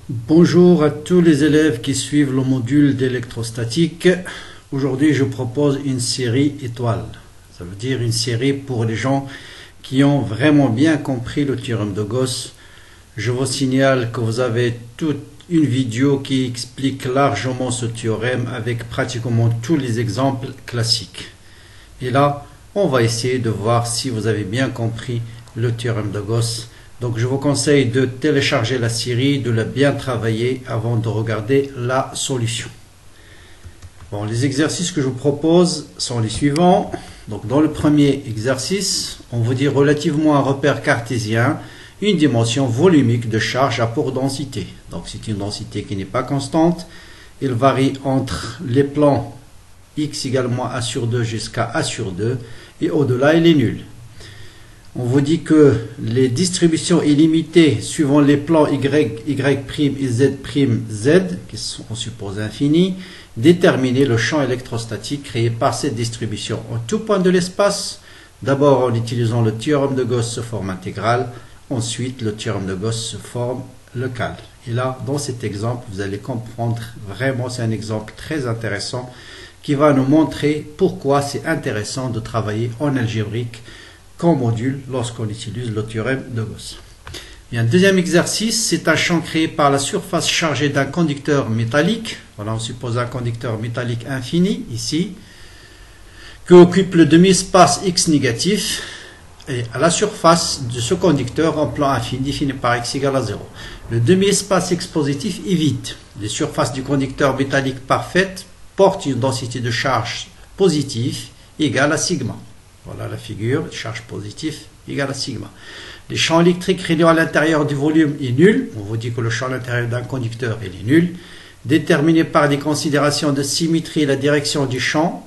Bonjour à tous les élèves qui suivent le module d'électrostatique. Aujourd'hui, je propose une série étoile. Ça veut dire une série pour les gens qui ont vraiment bien compris le théorème de Gauss. Je vous signale que vous avez toute une vidéo qui explique largement ce théorème avec pratiquement tous les exemples classiques. Et là, on va essayer de voir si vous avez bien compris le théorème de Gauss. Donc je vous conseille de télécharger la série, de la bien travailler avant de regarder la solution. Bon, les exercices que je vous propose sont les suivants. Donc dans le premier exercice, on vous dit relativement à un repère cartésien, une dimension volumique de charge à pour densité. Donc c'est une densité qui n'est pas constante. Il varie entre les plans x également a sur 2 jusqu'à a sur 2 et au-delà il est nul. On vous dit que les distributions illimitées suivant les plans y, et z', qui sont on suppose infinis, déterminer le champ électrostatique créé par cette distribution en tout point de l'espace, d'abord en utilisant le théorème de Gauss sous forme intégrale, ensuite le théorème de Gauss sous forme locale. Et là, dans cet exemple, vous allez comprendre vraiment, c'est un exemple très intéressant qui va nous montrer pourquoi c'est intéressant de travailler en algébrique comme module lorsqu'on utilise le théorème de Gauss. Et un deuxième exercice, c'est un champ créé par la surface chargée d'un conducteur métallique. Voilà, on suppose un conducteur métallique infini, ici, qui occupe le demi-espace x négatif, et à la surface de ce conducteur en plan infini, défini par x égale à 0. Le demi-espace x positif est vide. Les surfaces du conducteur métallique parfaite portent une densité de charge positive égale à sigma. Voilà la figure, charge positive égale à sigma. Les champs électriques régnant à l'intérieur du volume est nul. On vous dit que le champ à l'intérieur d'un conducteur il est nul. Déterminé par des considérations de symétrie et la direction du champ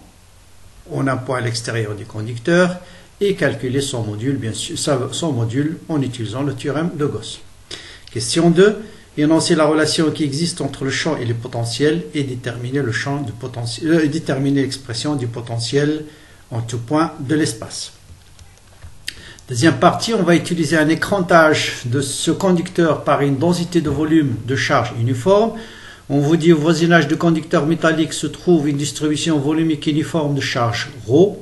en un point à l'extérieur du conducteur et calculer son module, bien sûr, son module en utilisant le théorème de Gauss. Question 2. Énoncer la relation qui existe entre le champ et le potentiel et déterminer le champ du potentiel, déterminer l'expression du potentiel en tout point de l'espace. Deuxième partie, on va utiliser un écrantage de ce conducteur par une densité de volume de charge uniforme. On vous dit au voisinage du conducteur métallique se trouve une distribution volumique uniforme de charge ρ.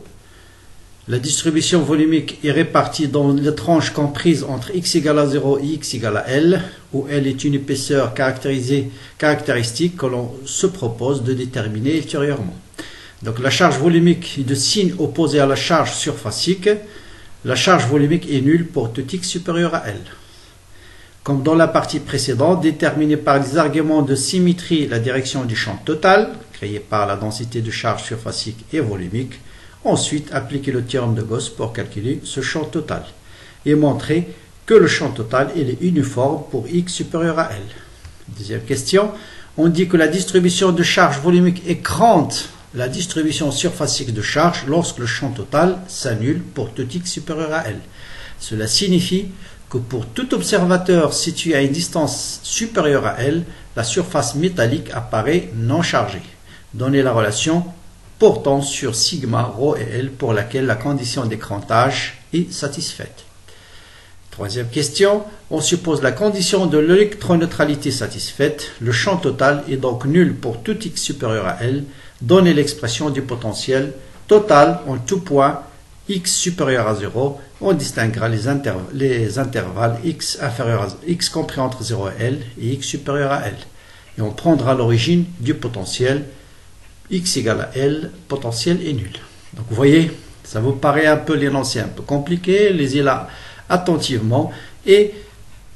La distribution volumique est répartie dans les tranches comprises entre x égale à 0 et x égale à L, où L est une épaisseur caractéristique que l'on se propose de déterminer ultérieurement. Donc la charge volumique est de signe opposé à la charge surfacique. La charge volumique est nulle pour tout x supérieur à L. Comme dans la partie précédente, déterminer par des arguments de symétrie la direction du champ total, créé par la densité de charge surfacique et volumique. Ensuite, appliquer le théorème de Gauss pour calculer ce champ total. Et montrer que le champ total est uniforme pour x supérieur à L. Deuxième question, on dit que la distribution de charge volumique écrante la distribution surfacique de charge lorsque le champ total s'annule pour tout x supérieur à L. Cela signifie que pour tout observateur situé à une distance supérieure à L, la surface métallique apparaît non chargée. Donnez la relation portant sur sigma, ρ et L pour laquelle la condition d'écrantage est satisfaite. Troisième question, on suppose la condition de l'électroneutralité satisfaite. Le champ total est donc nul pour tout x supérieur à L. Donnez l'expression du potentiel total en tout point x supérieur à 0. On distinguera les intervalles x inférieur à x compris entre 0 et L et x supérieur à L. Et on prendra l'origine du potentiel x égale à L, potentiel est nul. Donc vous voyez, ça vous paraît un peu l'énoncé un peu compliqué, lisez là attentivement et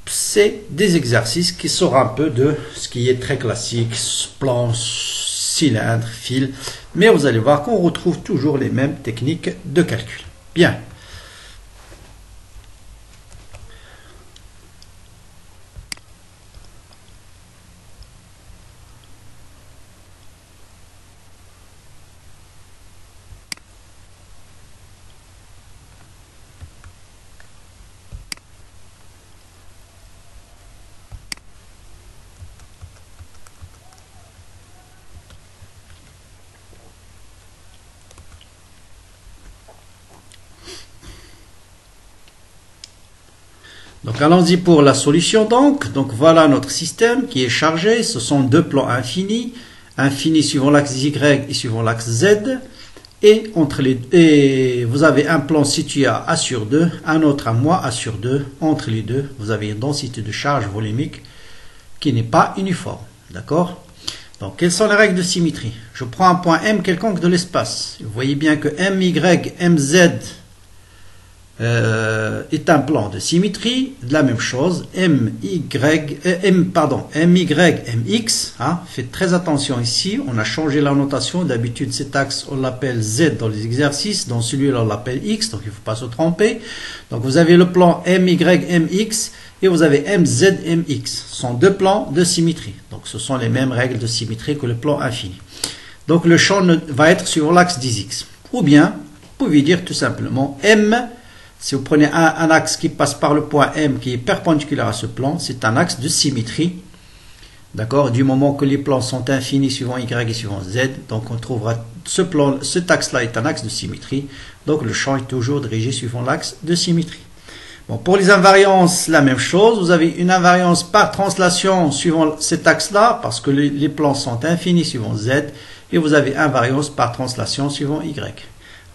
c'est des exercices qui sortent un peu de ce qui est très classique, plan, cylindre, fil, mais vous allez voir qu'on retrouve toujours les mêmes techniques de calcul. Bien. Donc allons-y pour la solution donc voilà notre système qui est chargé, ce sont deux plans infinis, infini suivant l'axe Y et suivant l'axe Z, et vous avez un plan situé à A sur 2, un autre à moins A sur 2, entre les deux vous avez une densité de charge volumique qui n'est pas uniforme, d'accord? Donc quelles sont les règles de symétrie? Je prends un point M quelconque de l'espace, vous voyez bien que MY, MZ est un plan de symétrie, de la même chose, MY, MX, hein, faites très attention ici, on a changé la notation, d'habitude cet axe on l'appelle Z dans les exercices, dans celui-là on l'appelle X, donc il ne faut pas se tromper. Donc vous avez le plan MY, MX et vous avez MZ, MX, ce sont deux plans de symétrie, donc ce sont les mêmes règles de symétrie que le plan infini. Donc le champ va être sur l'axe 10X, ou bien vous pouvez dire tout simplement M. Si vous prenez un axe qui passe par le point M qui est perpendiculaire à ce plan, c'est un axe de symétrie. D'accord? Du moment que les plans sont infinis suivant Y et suivant Z, donc on trouvera cet axe-là est un axe de symétrie. Donc le champ est toujours dirigé suivant l'axe de symétrie. Bon, pour les invariances, la même chose. Vous avez une invariance par translation suivant cet axe-là, parce que les plans sont infinis suivant Z, et vous avez invariance par translation suivant Y.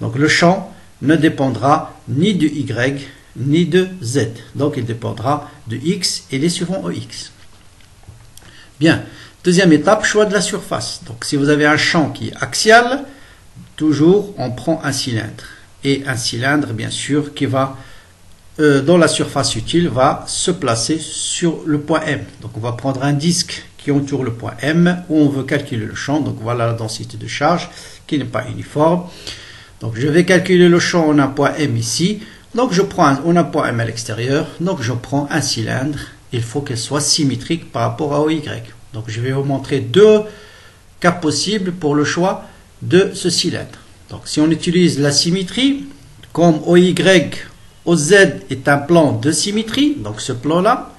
Donc le champ ne dépendra ni de Y ni de Z. Donc il dépendra de X et les suivants EX. Bien. Deuxième étape, choix de la surface. Donc si vous avez un champ qui est axial, toujours on prend un cylindre. Et un cylindre, bien sûr, qui va, dans la surface utile, va se placer sur le point M. Donc on va prendre un disque qui entoure le point M où on veut calculer le champ. Donc voilà la densité de charge qui n'est pas uniforme. Donc je vais calculer le champ en un point M ici. Donc je prends un point M à l'extérieur. Donc je prends un cylindre. Il faut qu'elle soit symétrique par rapport à OY. Donc je vais vous montrer deux cas possibles pour le choix de ce cylindre. Donc si on utilise la symétrie, comme OY, OZ est un plan de symétrie, donc ce plan-là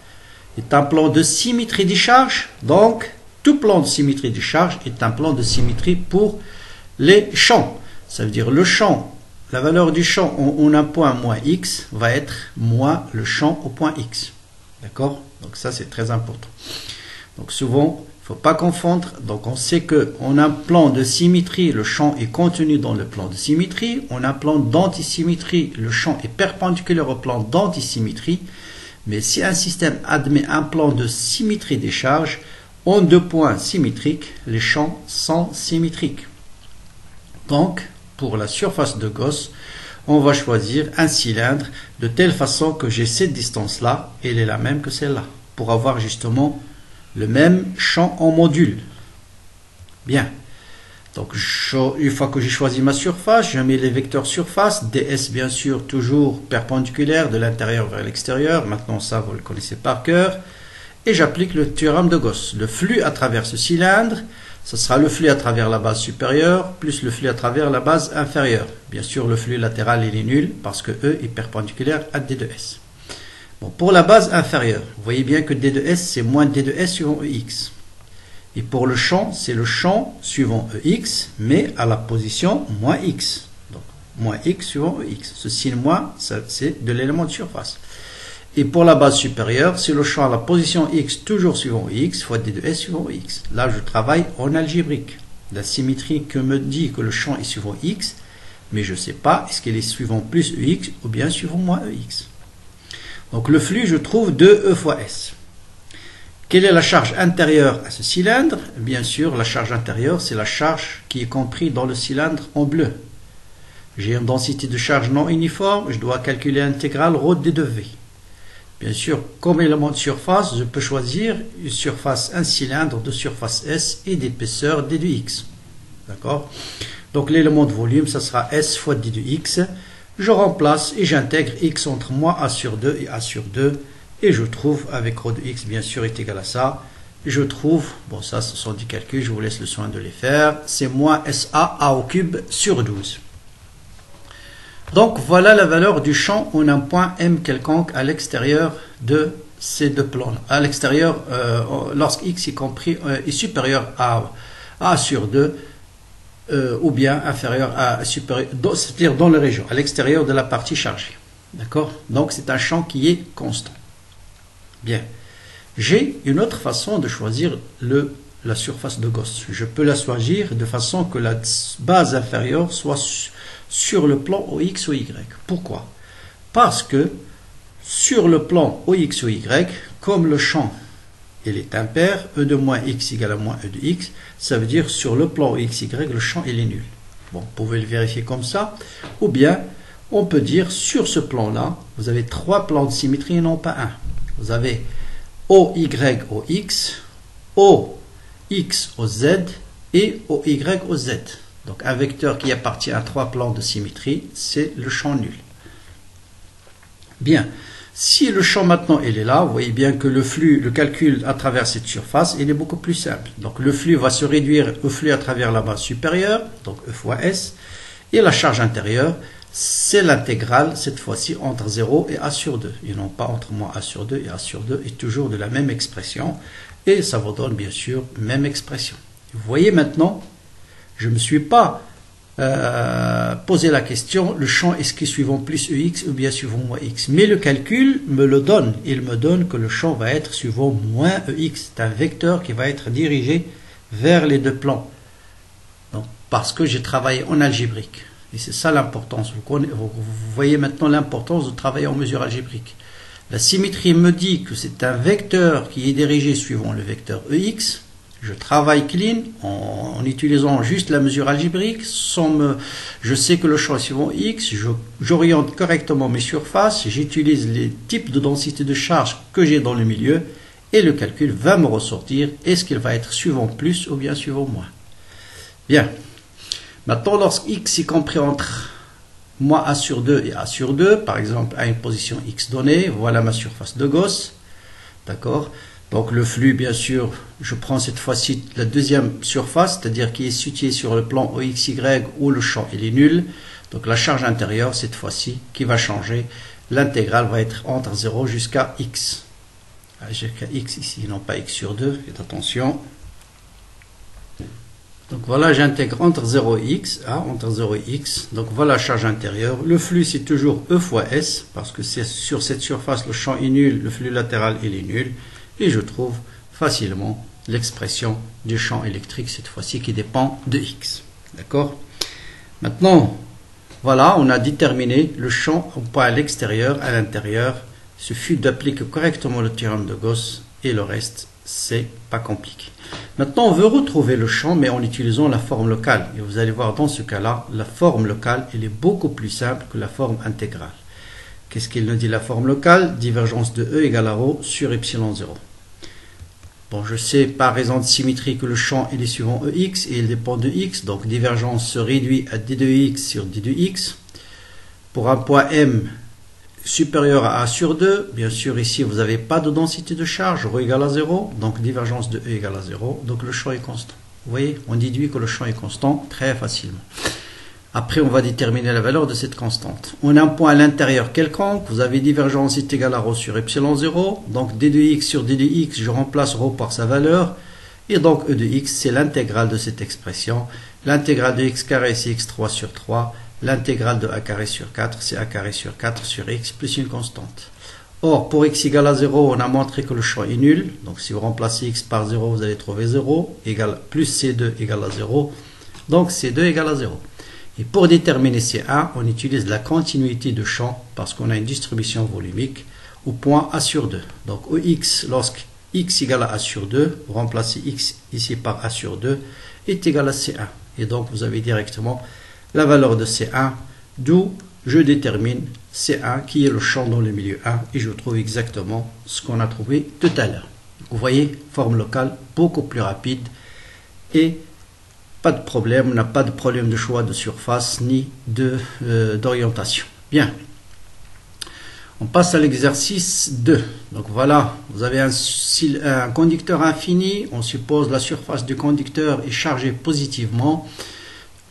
est un plan de symétrie des charges. Donc tout plan de symétrie des charges est un plan de symétrie pour les champs. Ça veut dire le champ, la valeur du champ en un point moins X va être moins le champ au point X. D'accord? Donc ça c'est très important. Donc souvent, il ne faut pas confondre. Donc on sait qu'en un plan de symétrie, le champ est contenu dans le plan de symétrie. En un plan d'antisymétrie, le champ est perpendiculaire au plan d'antisymétrie. Mais si un système admet un plan de symétrie des charges, en deux points symétriques, les champs sont symétriques. Donc, pour la surface de Gauss, on va choisir un cylindre de telle façon que j'ai cette distance-là, elle est la même que celle-là, pour avoir justement le même champ en module. Bien. Donc, une fois que j'ai choisi ma surface, je mets les vecteurs surface, ds bien sûr toujours perpendiculaire de l'intérieur vers l'extérieur. Maintenant, ça, vous le connaissez par cœur. Et j'applique le théorème de Gauss. Le flux à travers ce cylindre, ce sera le flux à travers la base supérieure plus le flux à travers la base inférieure. Bien sûr, le flux latéral il est nul parce que E est perpendiculaire à D de S. Bon, pour la base inférieure, vous voyez bien que D de S c'est moins D de S suivant EX. Et pour le champ, c'est le champ suivant EX, mais à la position moins X. Donc, moins X suivant EX. Ce signe moins, c'est de l'élément de surface. Et pour la base supérieure, c'est le champ à la position X toujours suivant X fois D de S suivant X. Là, je travaille en algébrique. La symétrie que me dit que le champ est suivant X, mais je ne sais pas est-ce qu'il est suivant plus EX ou bien suivant moins EX. Donc le flux, je trouve 2E fois S. Quelle est la charge intérieure à ce cylindre? Bien sûr, la charge intérieure, c'est la charge qui est comprise dans le cylindre en bleu. J'ai une densité de charge non uniforme, je dois calculer l'intégrale ρ d de V. Bien sûr, comme élément de surface, je peux choisir une surface, un cylindre de surface S et d'épaisseur d de X. D'accord? Donc l'élément de volume, ça sera S fois d de X. Je remplace et j'intègre X entre moins A sur 2 et A sur 2. Et je trouve, avec ρ de X, bien sûr, est égal à ça. Et je trouve, bon ça, ce sont des calculs, je vous laisse le soin de les faire. C'est moins SA A au cube sur 12. Donc voilà la valeur du champ en un point M quelconque à l'extérieur de ces deux plans. À l'extérieur, lorsque X est supérieur à A sur 2, ou bien inférieur à supérieur, c'est-à-dire dans la région, à l'extérieur de la partie chargée. D'accord? Donc c'est un champ qui est constant. Bien. J'ai une autre façon de choisir la surface de Gauss. Je peux la choisir de façon que la base inférieure soit sur le plan OX ou Y. Pourquoi? Parce que sur le plan OX ou Y, comme le champ il est impair, E de moins X égale à moins E de X, ça veut dire sur le plan OX, Y, le champ il est nul. Bon, vous pouvez le vérifier comme ça, ou bien on peut dire sur ce plan-là, vous avez trois plans de symétrie et non pas un. Vous avez OY au X, OX au Z et OY au Z. Donc un vecteur qui appartient à trois plans de symétrie, c'est le champ nul. Bien, si le champ maintenant il est là, vous voyez bien que le flux, le calcul à travers cette surface, il est beaucoup plus simple. Donc le flux va se réduire au flux à travers la base supérieure, donc E fois S, et la charge intérieure, c'est l'intégrale, cette fois-ci, entre 0 et A sur 2, et non pas entre moins A sur 2 et A sur 2, et toujours de la même expression, et ça vous donne bien sûr même expression. Vous voyez maintenant, je ne me suis pas posé la question, le champ est-ce qu'il est suivant plus EX ou bien suivant moins X, mais le calcul me le donne, il me donne que le champ va être suivant moins EX, c'est un vecteur qui va être dirigé vers les deux plans, donc, parce que j'ai travaillé en algébrique. Et c'est ça l'importance. Vous voyez maintenant l'importance de travailler en mesure algébrique. La symétrie me dit que c'est un vecteur qui est dirigé suivant le vecteur EX. Je travaille clean en utilisant juste la mesure algébrique. Je sais que le champ est suivant X. J'oriente correctement mes surfaces. J'utilise les types de densité de charge que j'ai dans le milieu. Et le calcul va me ressortir. Est-ce qu'il va être suivant plus ou bien suivant moins? Bien. Maintenant, lorsque x est compris entre moins A sur 2 et A sur 2, par exemple à une position x donnée, voilà ma surface de Gauss. D'accord? Donc le flux, bien sûr, je prends cette fois-ci la deuxième surface, c'est-à-dire qui est située sur le plan OXY où le champ il est nul. Donc la charge intérieure, cette fois-ci, qui va changer. L'intégrale va être entre 0 jusqu'à x. Jusqu'à x ici, non pas x sur 2, faites attention. Donc voilà, j'intègre entre 0 et x, entre 0 et x. Donc voilà la charge intérieure. Le flux, c'est toujours E fois S, parce que c'est sur cette surface, le champ est nul, le flux latéral, il est nul. Et je trouve facilement l'expression du champ électrique, cette fois-ci, qui dépend de x. D'accord? Maintenant, voilà, on a déterminé le champ au point à l'extérieur, à l'intérieur. Il suffit d'appliquer correctement le théorème de Gauss, et le reste, c'est pas compliqué. Maintenant, on veut retrouver le champ, mais en utilisant la forme locale. Et vous allez voir, dans ce cas-là, la forme locale, elle est beaucoup plus simple que la forme intégrale. Qu'est-ce qu'il nous dit la forme locale? Divergence de E égale à ρ sur epsilon 0. Bon, je sais par raison de symétrie que le champ il est suivant EX et il dépend de X. Donc, divergence se réduit à d de X sur d de X. Pour un point M supérieur à A sur 2, bien sûr ici vous n'avez pas de densité de charge, ρ égale à 0, donc divergence de E égale à 0, donc le champ est constant. Vous voyez, on déduit que le champ est constant très facilement. Après on va déterminer la valeur de cette constante. On a un point à l'intérieur quelconque, vous avez divergence est égale à ρ sur epsilon 0, donc d de x sur d de x, je remplace ρ par sa valeur, et donc E de x c'est l'intégrale de cette expression. L'intégrale de x carré c'est x3 sur 3, l'intégrale de a carré sur 4, c'est a carré sur 4 sur x plus une constante. Or, pour x égale à 0, on a montré que le champ est nul. Donc, si vous remplacez x par 0, vous allez trouver 0, plus C2 égale à 0. Donc, C2 égale à 0. Et pour déterminer C1, on utilise la continuité de champ parce qu'on a une distribution volumique au point A sur 2. Donc, X, lorsque x égale à A sur 2, vous remplacez x ici par A sur 2, est égal à C1. Et donc, vous avez directement la valeur de C1, d'où je détermine C1 qui est le champ dans le milieu 1 et je trouve exactement ce qu'on a trouvé tout à l'heure. Vous voyez, forme locale beaucoup plus rapide et pas de problème, on n'a pas de problème de choix de surface ni d'orientation. Bien, on passe à l'exercice 2. Donc voilà, vous avez un conducteur infini, on suppose la surface du conducteur est chargée positivement.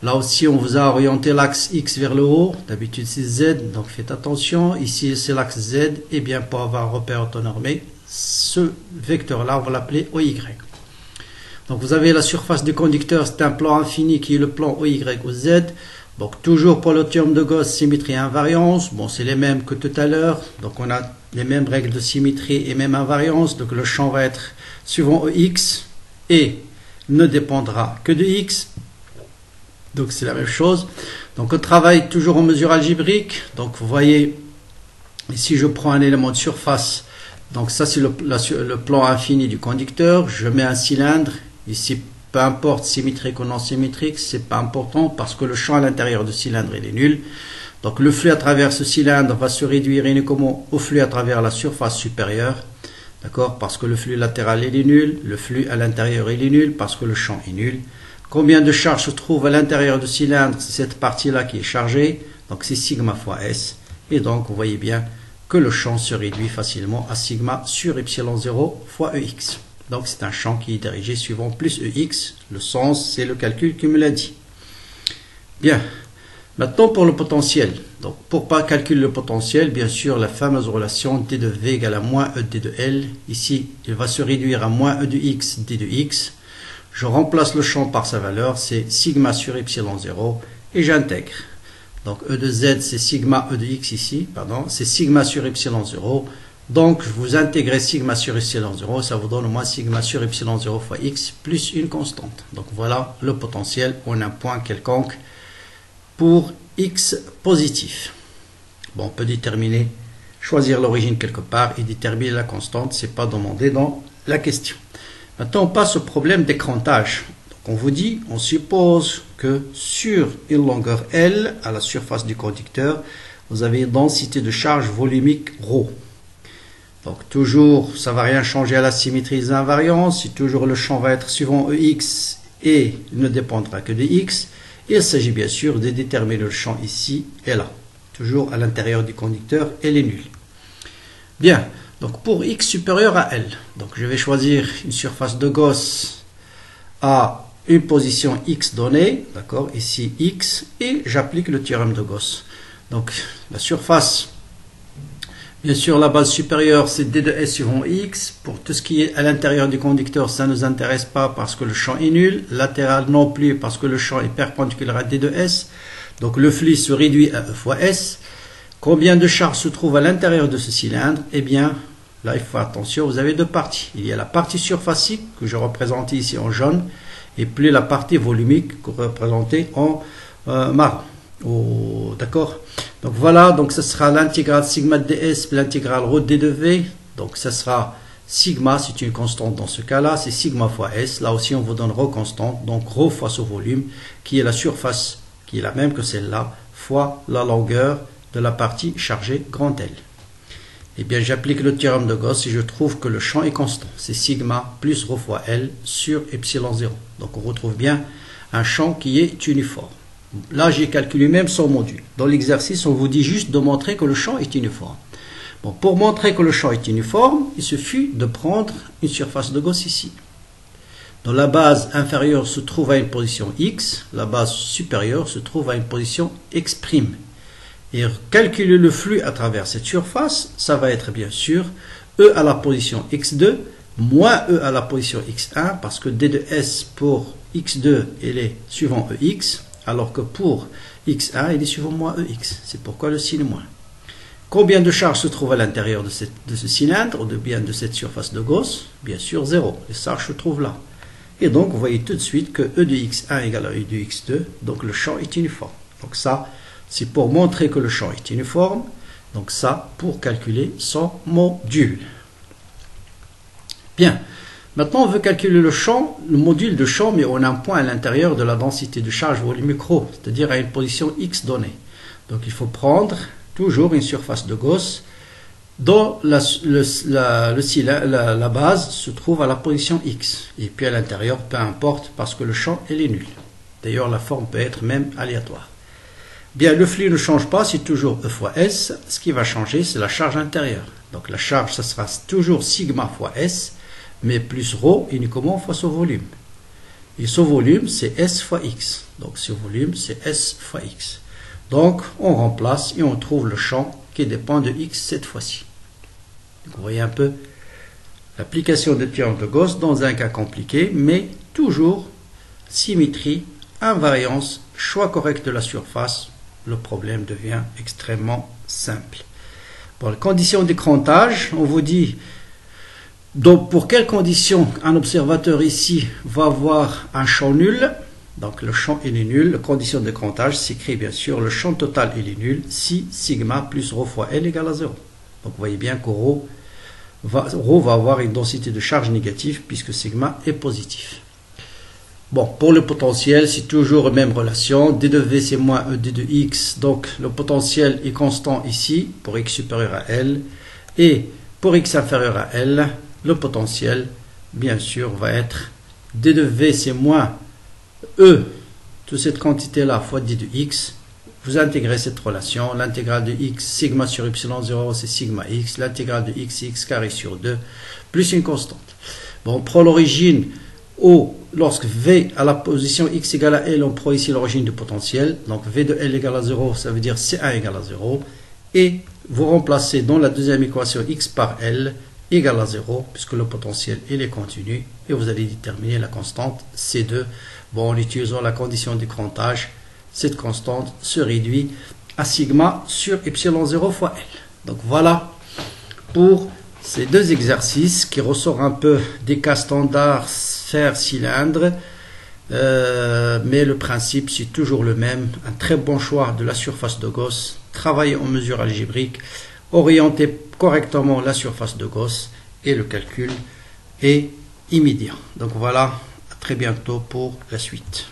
Là aussi, on vous a orienté l'axe X vers le haut. D'habitude, c'est Z, donc faites attention. Ici, c'est l'axe Z. Et bien, pour avoir un repère autonormé, ce vecteur-là, on va l'appeler OY. Donc, vous avez la surface du conducteur, c'est un plan infini qui est le plan OY ou Z. Donc, toujours pour le théorème de Gauss, symétrie et invariance. Bon, c'est les mêmes que tout à l'heure. Donc, on a les mêmes règles de symétrie et même invariance. Donc le champ va être suivant EX et ne dépendra que de X. Donc c'est la même chose. Donc on travaille toujours en mesure algébrique. Donc vous voyez, ici je prends un élément de surface. Donc ça c'est le plan infini du conducteur. Je mets un cylindre. Ici, peu importe symétrique ou non symétrique, c'est pas important parce que le champ à l'intérieur du cylindre il est nul. Donc le flux à travers ce cylindre va se réduire uniquement au flux à travers la surface supérieure. D'accord? Parce que le flux latéral il est nul, le flux à l'intérieur il est nul parce que le champ est nul. Combien de charge se trouve à l'intérieur du cylindre? C'est cette partie-là qui est chargée. Donc c'est sigma fois S. Et donc vous voyez bien que le champ se réduit facilement à sigma sur epsilon 0 fois EX. Donc c'est un champ qui est dirigé suivant plus EX. Le sens, c'est le calcul qui me l'a dit. Bien. Maintenant pour le potentiel. Donc pour pas calculer le potentiel, bien sûr, la fameuse relation d de V égale à moins E d de L. Ici, il va se réduire à moins E de X d de X. Je remplace le champ par sa valeur, c'est sigma sur epsilon 0 et j'intègre. Donc E de Z, c'est sigma E de X ici, pardon, c'est sigma sur epsilon 0. Donc vous intégrez sigma sur epsilon 0, ça vous donne au moins sigma sur epsilon 0 fois X plus une constante. Donc voilà le potentiel en un point quelconque pour X positif. Bon, on peut déterminer, choisir l'origine quelque part et déterminer la constante, ce n'est pas demandé dans la question. Maintenant, on passe au problème d'écrantage. Donc, on vous dit, on suppose que sur une longueur L, à la surface du conducteur, vous avez une densité de charge volumique ρ. Donc, toujours, ça ne va rien changer à la symétrie des invariances. Si toujours le champ va être suivant EX et ne dépendra que de X. Il s'agit bien sûr de déterminer le champ ici et là. Toujours à l'intérieur du conducteur, elle est nulle. Bien. Donc pour X supérieur à L, donc je vais choisir une surface de Gauss à une position X donnée, d'accord, ici X, et j'applique le théorème de Gauss. Donc la surface, bien sûr la base supérieure c'est D de S suivant X, pour tout ce qui est à l'intérieur du conducteur ça ne nous intéresse pas parce que le champ est nul, latéral non plus parce que le champ est perpendiculaire à D de S, donc le flux se réduit à E fois S. Combien de charge se trouve à l'intérieur de ce cylindre? Eh bien, là, il faut faire attention, vous avez deux parties. Il y a la partie surfacique, que je représente ici en jaune, et puis la partie volumique, que je représente en marron. Oh, d'accord? Donc voilà, donc ce sera l'intégrale sigma de ds, puis l'intégrale ρ d de v. Donc ce sera sigma, c'est une constante dans ce cas-là, c'est sigma fois s. Là aussi, on vous donne ρ constante, donc ρ fois ce volume, qui est la surface, qui est la même que celle-là, fois la longueur de la partie chargée grand L. Et bien j'applique le théorème de Gauss et je trouve que le champ est constant. C'est sigma plus ρ fois L sur epsilon 0. Donc on retrouve bien un champ qui est uniforme. Là j'ai calculé même son module. Dans l'exercice on vous dit juste de montrer que le champ est uniforme. Bon, pour montrer que le champ est uniforme, il suffit de prendre une surface de Gauss ici. Dans la base inférieure se trouve à une position X, la base supérieure se trouve à une position X'. Et calculer le flux à travers cette surface, ça va être bien sûr E à la position x2 moins E à la position x1 parce que d de S pour x2 il est suivant EX alors que pour x1 il est suivant moins EX. C'est pourquoi le signe moins. Combien de charge se trouve à l'intérieur de ce cylindre ou bien de cette surface de Gauss? Bien sûr 0. Les charges se trouvent là. Et donc vous voyez tout de suite que E de x1 égale à E de x2, donc le champ est uniforme. Donc ça, c'est pour montrer que le champ est uniforme. Donc ça, pour calculer son module. Bien. Maintenant, on veut calculer le champ, le module de champ, mais on a un point à l'intérieur de la densité de charge volumique ρ, c'est-à-dire à une position X donnée. Donc il faut prendre toujours une surface de Gauss dont la base se trouve à la position X. Et puis à l'intérieur, peu importe, parce que le champ est nul. D'ailleurs, la forme peut être même aléatoire. Bien, le flux ne change pas, c'est toujours E fois S. Ce qui va changer, c'est la charge intérieure. Donc la charge, ça sera toujours sigma fois S, mais plus ρ uniquement fois ce volume. Et ce volume, c'est S fois X. Donc ce volume, c'est S fois X. Donc on remplace et on trouve le champ qui dépend de X cette fois-ci. Vous voyez un peu l'application de théorème de Gauss dans un cas compliqué, mais toujours symétrie, invariance, choix correct de la surface. Le problème devient extrêmement simple. Pour les conditions d'écrantage, on vous dit donc pour quelles conditions un observateur ici va avoir un champ nul. Donc le champ il est nul. La condition d'écrantage s'écrit bien sûr le champ total il est nul si sigma plus ρ fois L égale à 0. Donc vous voyez bien que ρ va avoir une densité de charge négative puisque sigma est positif. Bon, pour le potentiel, c'est toujours la même relation. D de V c'est moins E d de X. Donc le potentiel est constant ici pour X supérieur à L. Et pour X inférieur à L, le potentiel, bien sûr, va être D de V c'est moins E, toute cette quantité-là, fois D de X. Vous intégrez cette relation. L'intégrale de X, sigma sur epsilon 0, c'est sigma X. L'intégrale de X carré sur 2, plus une constante. Bon, on prend l'origine lorsque V à la position X égale à L, on prend ici l'origine du potentiel. Donc V de L égale à 0, ça veut dire C1 égale à 0. Et vous remplacez dans la deuxième équation X par L égale à 0, puisque le potentiel il est continu. Et vous allez déterminer la constante C2. Bon, en utilisant la condition d'écrantage, cette constante se réduit à sigma sur epsilon 0 fois L. Donc voilà pour ces deux exercices qui ressortent un peu des cas standards sphère-cylindre. Mais le principe c'est toujours le même. Un très bon choix de la surface de Gauss. Travailler en mesure algébrique. Orienter correctement la surface de Gauss. Et le calcul est immédiat. Donc voilà, à très bientôt pour la suite.